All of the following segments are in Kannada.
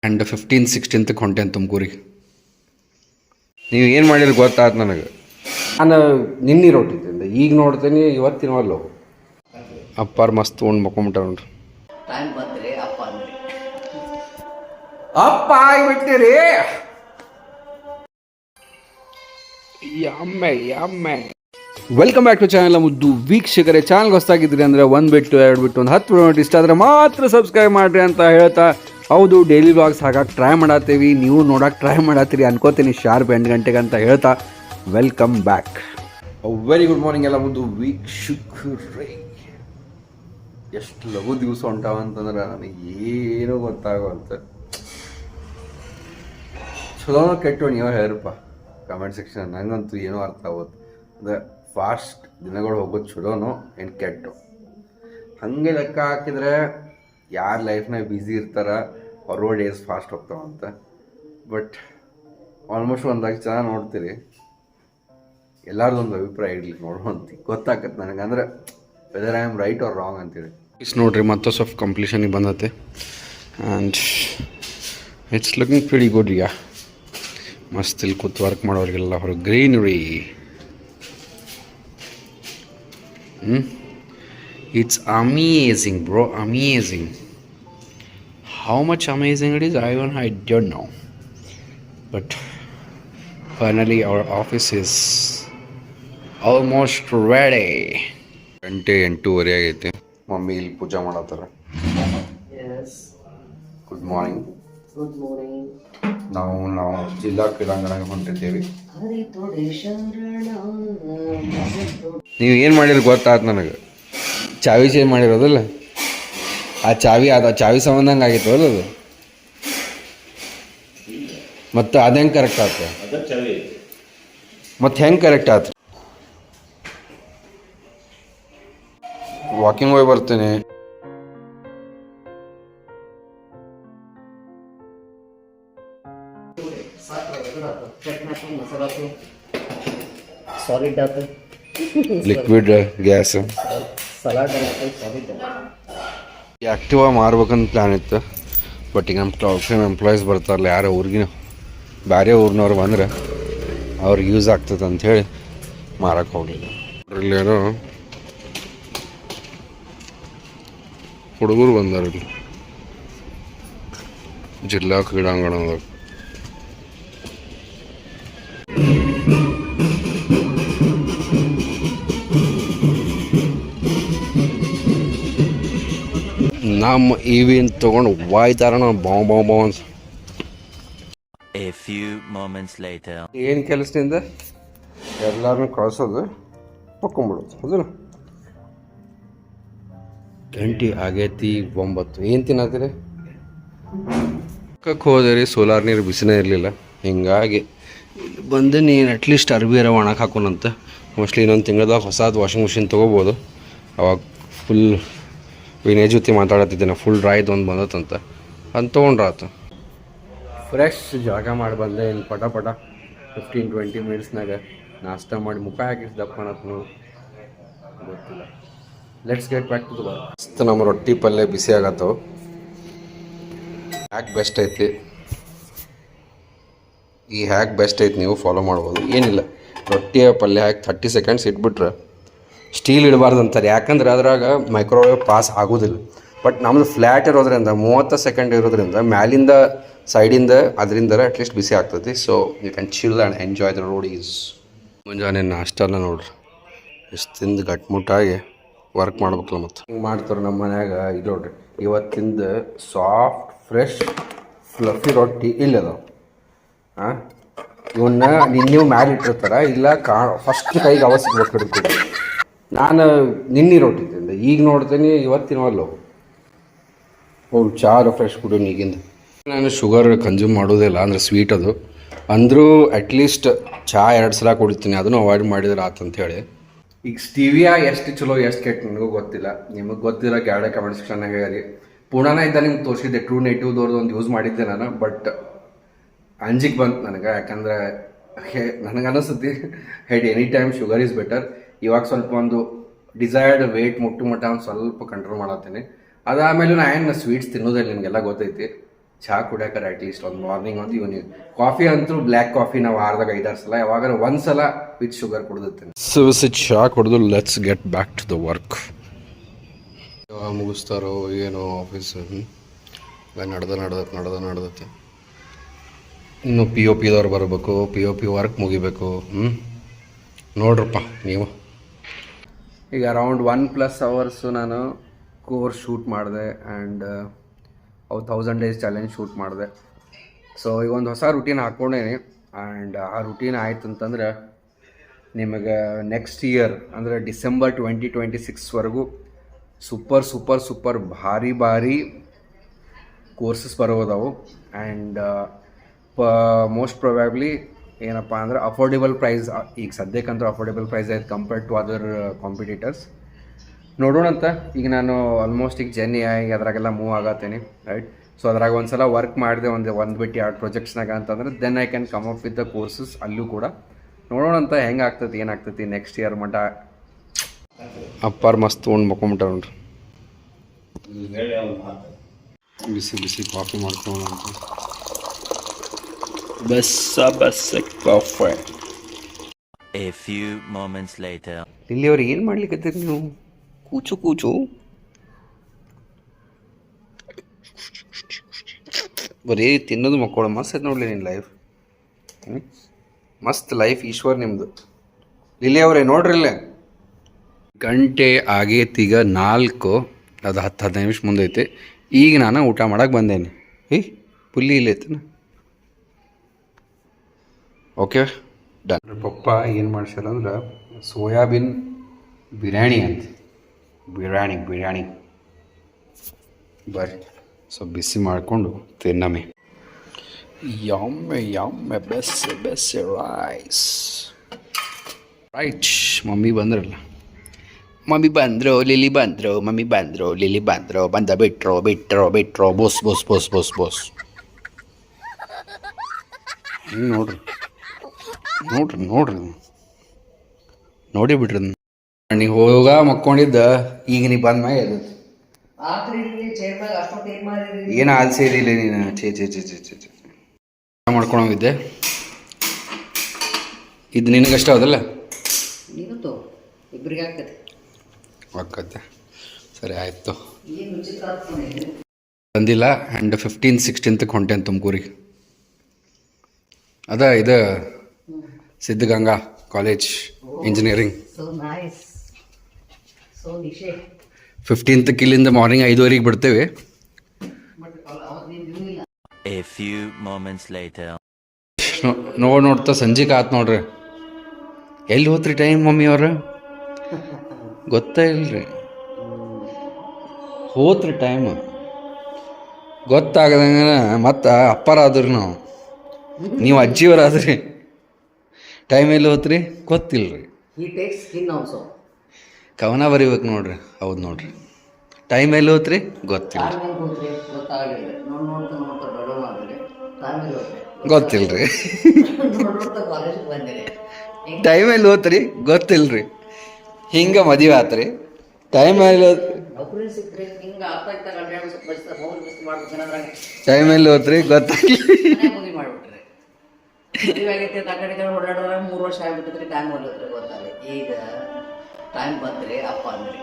ಆ್ಯಂಡ್ 15-16 ಹೊಂಟೇನು ತುಮಕೂರಿಗೆ. ನೀವು ಏನು ಮಾಡಿರಿ ಗೊತ್ತಾಯ್ತು ನನಗೆ. ನಾನು ನಿನ್ನೆ ರೊಟ್ಟಿ ತಿಂದೆ, ಈಗ ನೋಡ್ತೀನಿ ಇವತ್ತಿನವಲ್ಲ. ಅಪ್ಪಾರು ಮಸ್ತ್ ಉಂಡು ಮಕ್ಕೊಂಬಿಟ್ಟ ನೋಡ್ರಿ. ಅಪ್ಪ ಆಗಿಬಿಟ್ಟಿರಿ. ಯಮ್ಮೆ ವೆಲ್ಕಮ್ ಬ್ಯಾಕ್ ಟು ಚಾನಲ್. ಮುದ್ದು ವೀಕ್ಷಕರೇ, ಚಾನಲ್ಗೆ ಹೊಸ್ತಾಗಿದ್ರಿ ಅಂದರೆ ಒಂದು ಬಿಟ್ಟು ಎರಡು ಬಿಟ್ಟು ಒಂದು 10 ಮಿನಿಟ್ ಇಷ್ಟ ಆದರೆ ಮಾತ್ರ ಸಬ್ಸ್ಕ್ರೈಬ್ ಮಾಡಿರಿ ಅಂತ ಹೇಳ್ತಾ, ಹೌದು ಡೈಲಿ ವ್ಲಾಗ್ಸ್ ಹಾಗಾಗಿ ಟ್ರೈ ಮಾಡತ್ತೀವಿ, ನೀವು ನೋಡೋಕೆ ಟ್ರೈ ಮಾಡತ್ತೀರಿ ಅನ್ಕೋತೀನಿ ಶಾರ್ಪ್ 8 ಗಂಟೆಗೆ ಅಂತ ಹೇಳ್ತಾ welcome back. Very good morning ಎಲ್ಲ ಮುದ್ದು ವೀಕ್ಷಕರೇ. ಎಷ್ಟು ಲಘು ದಿವಸ ಹೊಂಟಾವಂತಂದ್ರೆ ನನಗೆ ಏನೂ ಗೊತ್ತಾಗೋಂತ. ಚಲೋನೋ ಕೆಟ್ಟು ನೀವು ಹೇಳ್ರಪ್ಪ ಕಮೆಂಟ್ ಸೆಕ್ಷನ್. ನನಗಂತೂ ಏನೋ ಅರ್ಥ ಆಗೋದು ಅಂದರೆ ಫಾಸ್ಟ್ ದಿನಗಳು ಹೋಗೋದು ಚಲೋನೋ ಏನು ಕೆಟ್ಟು. ಹಾಗೆ ಲೆಕ್ಕ ಹಾಕಿದರೆ ಯಾರು ಲೈಫ್ನಾಗ ಬ್ಯುಸಿ ಇರ್ತಾರ ಅವ್ರ ಡೇಸ್ ಫಾಸ್ಟ್ ಹೋಗ್ತಾವಂತ. ಬಟ್ ಆಲ್ಮೋಸ್ಟ್ ಒಂದಾಗ ಚೆನ್ನಾಗಿ ನೋಡ್ತೀರಿ, ಎಲ್ಲರದೊಂದು ಅಭಿಪ್ರಾಯ ಇರಲಿ ನೋಡುವಂತ ಗೊತ್ತಾಗತ್ತೆ ನನಗೆ, ಅಂದರೆ whether I am right or wrong ಅಂತೇಳಿ. ಇಸ್ ನೋಡ್ರಿ ಮತ್ತೆ ಸ್ವಲ್ಪ ಕಂಪ್ಲೀಷನಿಗೆ ಬಂದತ್ತೆ and it's looking pretty good. ಯಾ ಮಸ್ತ್ ಇಲ್ಲಿ ಕೂತು ವರ್ಕ್ ಮಾಡೋರಿಗೆಲ್ಲ ಹೊರಗೆ greenery. It's amazing, bro. Amazing. How much amazing it is, I don't know. But finally, our office is almost ready. 8:08 ಆಗೈತೆ. ಮಮ್ಮಿ ಇಲ್ಲಿ ಪೂಜೆ ಮಾಡತ್ತಾರ. Yes. Good morning. Good morning. ನಾವು ಜಿಲ್ಲಾ ಕ್ರೀಡಾಂಗಣಕ್ಕೆ ಹೊಂಟಿದ್ದೇವೆ. ನೀವು ಏನು ಮಾಡಿರಿ ಗೊತ್ತಾಯ್ತು ನನಗೆ. ಚಾವಿ ಚೇಂಜ್ ಮಾಡಿರೋದಲ್ಲ, ಆ ಚಾವಿ ಸಂಬಂಧಂಗೆ ಆಗಿತ್ತು ಅಲ್ಲ ಅದು. ಮತ್ತು ಅದು ಹೆಂಗೆ ಕರೆಕ್ಟ್ ಆಯ್ತು? ಮತ್ತು ಹೆಂಗೆ ಕರೆಕ್ಟ್ ಆಯ್ತು? ವಾಕಿಂಗ್ ಹೋಗಿ ಬರ್ತೀನಿ. ಲಿಕ್ವಿಡ್ ಗ್ಯಾಸ್ ಆ್ಯಕ್ಟಿವಾ ಮಾರ್ಬೇಕಂತ ಪ್ಲ್ಯಾನ್ ಇತ್ತು. ಬಟ್ ಈಗ ನಮ್ಮ ಕ್ಲೌಡ್ ಫ್ರೇಮ್ ಎಂಪ್ಲಾಯೀಸ್ ಬರ್ತಾರಲ್ಲ, ಯಾರೋ ಊರಿಗಿನ ಬೇರೆ ಊರಿನವ್ರು ಬಂದ್ರೆ ಅವ್ರಿಗೆ ಯೂಸ್ ಆಗ್ತದೆ ಅಂಥೇಳಿ ಮಾರಕ್ಕೆ ಹೋಗಲಿಲ್ಲ. ಇಲ್ಲೇನೋ ಹುಡುಗರು ಬಂದಾರಲ್ಲಿ ಜಿಲ್ಲಾ ಕ್ರೀಡಾಂಗಣದಾಗ. ನಮ್ಮ ಇವಿನ ತೊಗೊಂಡು ವಾಯ್ತಾರಣ ಬಾವು ಬಾವು ಬಾವು ಅಂತ. ಏನು ಕೆಲಸದಿಂದ ಎಲ್ಲರನ್ನೂ ಕಳ್ಸೋದು, ಹೊಕ್ಕೊಂಬಿಡೋದು. ಹೌದು, ಗಂಟೆ ಆಗೈತಿ 9. ಏನು ತಿನ್ನತ್ತೀರಿ? ಪಕ್ಕಕ್ಕೆ ಹೋದ್ರಿ, ಸೋಲಾರ್ ನೀರು ಬಿಸಿನೇ ಇರಲಿಲ್ಲ. ಹಿಂಗಾಗಿ ಬಂದು ನೀನು ಅಟ್ಲೀಸ್ಟ್ ಅರ್ಬಿ ಒಣಕ್ಕೆ ಹಾಕೋಣಂತ. ಮೋಸ್ಟ್ಲಿ ಇನ್ನೊಂದು ತಿಂಗಳದಾಗ ಹೊಸದು ವಾಷಿಂಗ್ ಮಿಷಿನ್ ತೊಗೋಬೋದು. ಅವಾಗ ಫುಲ್ ವಿನಯ್ ಜೊತೆ ಮಾತಾಡತ್ತಿದ್ದೇನೆ, ಫುಲ್ ಡ್ರೈದು ಒಂದು ಬಂದತ್ತಂತ ಅಂತ ತೊಗೊಂಡ್ರಾತು. ಫ್ರೆಶ್ ಜಾಗ ಮಾಡಿ ಬಂದೆ. ಇನ್ನು ಪಟ 15-20 ಮಿನಿಟ್ಸ್ನಾಗ ನಾಷ್ಟ ಮಾಡಿ ಮುಖ ಹಾಕಿ ದಪ್ಪ ಕಾಣತ್ತು ಗೊತ್ತಿಲ್ಲ. Let's get back to the work. ಮಸ್ತ್ ನಮ್ಮ ರೊಟ್ಟಿ ಪಲ್ಯ ಬಿಸಿ ಆಗತ್ತವು. ಹ್ಯಾಕ್ ಬೆಸ್ಟ್ ಐತಿ, ಈ ಹ್ಯಾಕ್ ಬೆಸ್ಟ್ ಐತಿ, ನೀವು ಫಾಲೋ ಮಾಡ್ಬೋದು. ಏನಿಲ್ಲ, ರೊಟ್ಟಿಯ ಪಲ್ಯ ಹಾಕಿ 30 ಸೆಕೆಂಡ್ಸ್ ಇಟ್ಬಿಟ್ರೆ, ಸ್ಟೀಲ್ ಇಡಬಾರ್ದು ಅಂತಾರೆ, ಯಾಕಂದ್ರೆ ಅದ್ರಾಗ ಮೈಕ್ರೋವೇವ್ ಪಾಸ್ ಆಗೋದಿಲ್ಲ. ಬಟ್ ನಮ್ಮದು ಫ್ಲ್ಯಾಟ್ ಇರೋದ್ರಿಂದ 30 ಸೆಕೆಂಡ್ ಇರೋದ್ರಿಂದ ಮ್ಯಾಲಿಂದ ಸೈಡಿಂದ ಅದರಿಂದ ಅಟ್ಲೀಸ್ಟ್ ಬಿಸಿ ಆಗ್ತದೆ. So you can chill and enjoy the Roadies. ಮುಂಜಾನೆ ನಾಷ್ಟನ ನೋಡ್ರಿ ಎಷ್ಟು ತಿಂದು ಗಟ್ಮುಟ್ಟಾಗಿ ವರ್ಕ್ ಮಾಡ್ಬೇಕಲ್ಲ. ಮತ್ತು ಹಿಂಗೆ ಮಾಡ್ತಾರೆ ನಮ್ಮ ಮನ್ಯಾಗ. ಇದು ನೋಡ್ರಿ, ಇವತ್ತಿಂದ ಸಾಫ್ಟ್ ಫ್ರೆಶ್ ಫ್ಲಫಿ ರೊಟ್ಟಿ ಇಲ್ಲದ. ಇವನ್ನ ನಿನ್ನೆ ಮ್ಯಾಲೆ ಇಟ್ಟಿರ್ತಾರೆ, ಇಲ್ಲ ಫಸ್ಟ್ ಕೈಗೆ ಅವ ಸಿಗ್ಬೇಕು. ನಾನು ನಿನ್ನೆ ರೊಟ್ಟಿ ತಿಂದೆ, ಈಗ ನೋಡ್ತೀನಿ ಇವತ್ತಿನವಲ್ಲ. ಹೌದು, ಚಾರು ಫ್ರೆಶ್ ಕುಡಿಯೋನು ಈಗಿಂದ. ನಾನು ಶುಗರ್ ಕನ್ಸ್ಯೂಮ್ ಮಾಡೋದಿಲ್ಲ, ಅಂದರೆ ಸ್ವೀಟ್ ಅದು. ಅಂದರೂ ಅಟ್ಲೀಸ್ಟ್ ಚಹಾ 2 ಸಲ ಕುಡಿತೀನಿ, ಅದನ್ನು ಅವಾಯ್ಡ್ ಮಾಡಿದ್ರೆ ಆತಂಥೇಳಿ. ಈಗ ಸ್ಟೀವಿಯಾ ಎಷ್ಟು ಚಲೋ ಎಷ್ಟು ಕೆಟ್ಟು ನನಗೂ ಗೊತ್ತಿಲ್ಲ. ನಿಮಗೆ ಗೊತ್ತಿರೋ ಗ್ಯಾಡೆ ಕಮೆಂಟ್ ಸೆಕ್ಷನ್ನಾಗ ಹೇಳಿ. ಪುಣಾನ ಇದ್ದ ನಿಮ್ಗೆ ತೋರಿಸಿದ್ದೆ, ಟ್ರೂ ನೇಟಿವ್ದವ್ರದ್ದು ಒಂದು ಯೂಸ್ ಮಾಡಿದ್ದೆ ನಾನು. ಬಟ್ ಅಂಜಿಗೆ ಬಂತು ನನಗೆ, ಯಾಕಂದರೆ ನನಗನ್ನಿಸುತ್ತೆ ಹೆಡ್ any time sugar is better. ಇವಾಗ ಸ್ವಲ್ಪ ಒಂದು ಡಿಸೈರ್ಡ್ ವೆಯ್ಟ್ ಮುಟ್ಟು ಮಟ್ಟ ಒಂದು ಸ್ವಲ್ಪ ಕಂಟ್ರೋಲ್ ಮಾಡತ್ತೀನಿ. ಅದಾದಮೇಲೆ ನಾನು ಸ್ವೀಟ್ಸ್ ತಿನ್ನೋದಿಲ್ಲ, ನಿಮಗೆಲ್ಲ ಗೊತ್ತೈತಿ. ಚಹಾ ಕುಡಿಯೋಕೆ ಅಟ್ಲೀಸ್ಟ್ ಒಂದು ಮಾರ್ನಿಂಗ್ ಒಂದು ಈವ್ನಿಂಗ್. ಕಾಫಿ ಅಂತೂ ಬ್ಲ್ಯಾಕ್ ಕಾಫಿ ನಾವು ವಾರದಾಗ 5-6 ಸಲ ಯಾವಾಗ ಒಂದ್ಸಲ ವಿತ್ ಶುಗರ್ ಕುಡಿದಿರ್ತೀನಿ. ಸೊ ಚಹಾ ಕುಡಿದು let's get back to the work. ಮುಗಿಸ್ತಾರೋ ಏನೋ ಆಫೀಸ್ ನಡೆದತ್ತೆ. ಇನ್ನು POPದವ್ರು ಬರಬೇಕು, POP ವರ್ಕ್ ಮುಗಿಬೇಕು. ನೋಡ್ರಪ್ಪ ನೀವು. ಈಗ ಅರೌಂಡ್ 1+ ಅವರ್ಸು ನಾನು ಕೋರ್ಸ್ ಶೂಟ್ ಮಾಡಿದೆ ಆ್ಯಂಡ್ ಅವು 1000 ಡೇಸ್ ಚಾಲೆಂಜ್ ಶೂಟ್ ಮಾಡಿದೆ. ಸೊ ಈಗ ಒಂದು ಹೊಸ ರುಟೀನ್ ಹಾಕ್ಕೊಂಡೇನಿ ಆ್ಯಂಡ್ ಆ ರುಟೀನ್ ಆಯ್ತು ಅಂತಂದ್ರೆ ನಿಮಗೆ ನೆಕ್ಸ್ಟ್ ಇಯರ್ ಅಂದರೆ ಡಿಸೆಂಬರ್ 2026ವರೆಗೂ ಸೂಪರ್ ಭಾರಿ ಕೋರ್ಸಸ್ ಬರೋದವು. ಆ್ಯಂಡ್ ಮೋಸ್ಟ್ ಪ್ರೊಬ್ಯಾಬ್ಲಿ ಏನಪ್ಪ ಅಂದ್ರೆ ಅಫೋರ್ಡೆಬಲ್ ಪ್ರೈಸ್. ಈಗ ಸದ್ಯಕ್ಕಂತೂ ಅಫೋರ್ಡೆಬಲ್ ಪ್ರೈಸ್ ಆಯ್ತು ಕಂಪೇರ್ಡ್ ಟು ಅದರ್ ಕಾಂಪಿಟೇಟರ್ಸ್. ನೋಡೋಣಂತ. ಈಗ ನಾನು ಆಲ್ಮೋಸ್ಟ್ ಈಗ GenAI ಅದ್ರಾಗೆಲ್ಲ ಮೂವ್ ಆಗತ್ತೇನೆ, ರೈಟ್? ಸೊ ಅದ್ರಾಗ ಒಂದು ಸಲ ವರ್ಕ್ ಮಾಡಿದೆ ಒಂದು ಬಿಟ್ಟು 2 ಪ್ರಾಜೆಕ್ಟ್ಸ್ನಾಗ ಅಂತಂದ್ರೆ then I can come up with the courses. ಅಲ್ಲೂ ಕೂಡ ನೋಡೋಣಂತ ಹೆಂಗೆ ಆಗ್ತೈತಿ ಏನಾಗ್ತೈತಿ ನೆಕ್ಸ್ಟ್ ಇಯರ್ ಮಟ್ಟ. ಅಪ್ಪಾರು ಮಸ್ತ್ ತೊಗೊಂಡು ಮಕ್ಕೊಂಬಿಟ್ಟ ನೋಡ್ರಿ. ಬಿಸಿ ಕಾಫಿ ಮಾಡ್ಕೊಳ್ಳೋಣ ಅಂತ. Bus coffee. A few moments later. ಇಲ್ಲಿ ಅವ್ರು ಏನು ಮಾಡ್ಲಿಕ್ಕೆ ನೀವು? ಕೂಚು ಬರೀ ತಿನ್ನೋದು ಮಕ್ಕಳು. ಮಸ್ತ್ ಐತೆ ನೋಡಲಿ ನಿನ್ನ ಲೈಫ್. ಮಸ್ತ್ ಲೈಫ್ ಈಶ್ವರ್ ನಿಮ್ಮದು. ಲಿಲ್ಲಿ ಅವರೇ ನೋಡ್ರಿ ಇಲ್ಲೇ ಗಂಟೆ ಆಗೇತೀಗ 4. ಅದು 10-15 ನಿಮಿಷ ಮುಂದೆ ಐತೆ. ಈಗ ನಾನು ಊಟ ಮಾಡಕ್ಕೆ ಬಂದೇನೆ. ಪುಲ್ಲಿ ಇಲ್ಲ ಐತನ. Okay done. ಪಪ್ಪ ಏನು ಮಾಡ್ಸ್ಯಾರ ಅಂದ್ರೆ ಸೋಯಾಬೀನ್ ಬಿರಿಯಾನಿ ಅಂತ. ಬಿರಿಯಾನಿ ಬರ್ರಿ ಸೊ ಬಿಸಿ ಮಾಡಿಕೊಂಡು ತಿನ್ನಮೆ. ಯಮ್ಮೆ ಬೆಸ್ ರೈಸ್. ರೈಟ್. ಮಮ್ಮಿ ಬಂದ್ರಲ್ಲ. ಮಮ್ಮಿ ಬಂದರು, ಲಿಲಿ ಬಂದರು, ಬಂದ ಬಿಟ್ರು ಬೋಸ್. ನೋಡ್ರಿ ನೋಡಿ ಬಿಡ್ರಿ. ನೀವು ಹೋಗ ಮಕ್ಕೊಂಡಿದ್ದ ಈಗ ನೀ ಬಂದ ಮ್ಯಾಗ ಏನು ಆಲ್ಸೆ ಇದಿಲ್ಲ ನೀನು. ಚೇ ಮಾಡ್ಕೊಳಂಗಿದ್ದೆ. ಇದು ನಿನಗಷ್ಟ ಹೌದಲ್ಲ? ಆಕತ್ತೆ. ಸರಿ ಆಯಿತು. ಬಂದಿಲ್ಲ. ಆ್ಯಂಡ್ 15-16 ಹೊಂಟೇನು ತುಮಕೂರಿಗೆ. ಇದು ಸಿದ್ಧಗಂಗಾ ಕಾಲೇಜ್ ಇಂಜಿನಿಯರಿಂಗ್. 15th ಇಲ್ಲಿಂದ ಮಾರ್ನಿಂಗ್ 5:30 ಬಿಡ್ತೇವೆ. A few moments later. ನೋಡ್ತಾ ಸಂಜೆಗೆ ಆತು ನೋಡ್ರಿ. ಎಲ್ಲಿ ಹೋತ್ರಿ ಟೈಮ್ ಮಮ್ಮಿ ಅವ್ರ? ಗೊತ್ತೇ ಇಲ್ರಿ. ಹೋತ್ರಿ ಟೈಮ್ ಗೊತ್ತಾಗದಂಗ ಮತ್ತು ಅಪ್ಪರಾದ್ರಿ ನಾವು. ನೀವು ಅಜ್ಜಿಯವರಾದ್ರಿ. ಟೈಮ್ ಎಲ್ಲಿ ಹೋತ್ರಿ ಗೊತ್ತಿಲ್ರಿ. ಕವನ ಬರಿಬೇಕು ನೋಡ್ರಿ. ಹೌದು ನೋಡ್ರಿ. ಟೈಮ್ ಎಲ್ಲಿ ಹೋತ್ರಿ ಗೊತ್ತಿಲ್ಲ. ಟೈಮ್ ಎಲ್ಲಿ ಹೋತ್ರಿ ಗೊತ್ತಿಲ್ರಿ. ಹಿಂಗೆ ಮದುವೆ ಆತ್ರಿ. ಟೈಮ್ ಎಲ್ಲಿ ಹೋತ್ರಿ ಗೊತ್ತಾಗಿಲ್ಲ. 3 ವರ್ಷ ಆಗ್ಬಿಟ್ಟಿದ್ರಿ. ಟೈಮ್ ಹೋಗ್ಲತ್ರಿ ಗೊತ್ತಾಗ. ಈಗ ಟೈಮ್ ಬಂದ್ರಿ ಅಪ್ಪ ಅಂದ್ರಿ.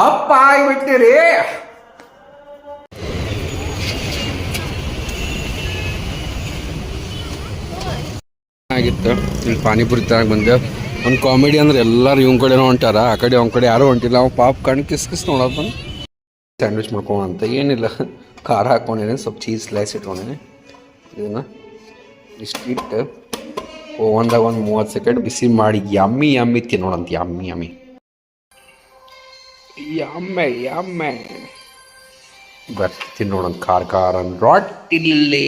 ಅಪ್ಪ ಆಗಿಬಿಟ್ಟಿರಿ. ಆಗಿತ್ತು. ಇಲ್ಲಿ ಪಾನಿಪುರಿ ತರಕ್ಕೆ ಬಂದೆ. ಒಂದು ಕಾಮಿಡಿ ಅಂದ್ರೆ ಎಲ್ಲರೂ ಇವ್ನ ಕಡೆನೋ ಹೊಂಟಾರ, ಆ ಕಡೆ ಅವ್ನ ಕಡೆ ಯಾರೂ ಹೊಂಟಿಲ್ಲ. ಅವ್ನು ಪಾಪ್ ಕಣ್ ಕಿಸ್ ನೋಡೋದು ಬಂದು ಸ್ಯಾಂಡ್ವಿಚ್ ಮಾಡ್ಕೊಂತ. ಏನಿಲ್ಲ, ಖಾರ ಹಾಕ್ಕೊಂಡಿನಿ, ಸ್ವಲ್ಪ ಚೀಸ್ ಸ್ಲೈಸ್ ಇಟ್ಕೊಂಡಿನಿ. ಇದನ್ನು ಇಷ್ಟಿಟ್ಟು ಓವನ್ದಾಗ ಒಂದು 30 ಸೆಕೆಂಡ್ ಬಿಸಿ ಮಾಡಿ ಯಮ್ಮಿ ತಿನ್ನೋಣಂತ. ಯಮ್ಮೆ ಬರ್ತಿ ತಿನ್ನೋಣಂತ. ಖಾರ ರೊಟ್ಟಿಲಿ.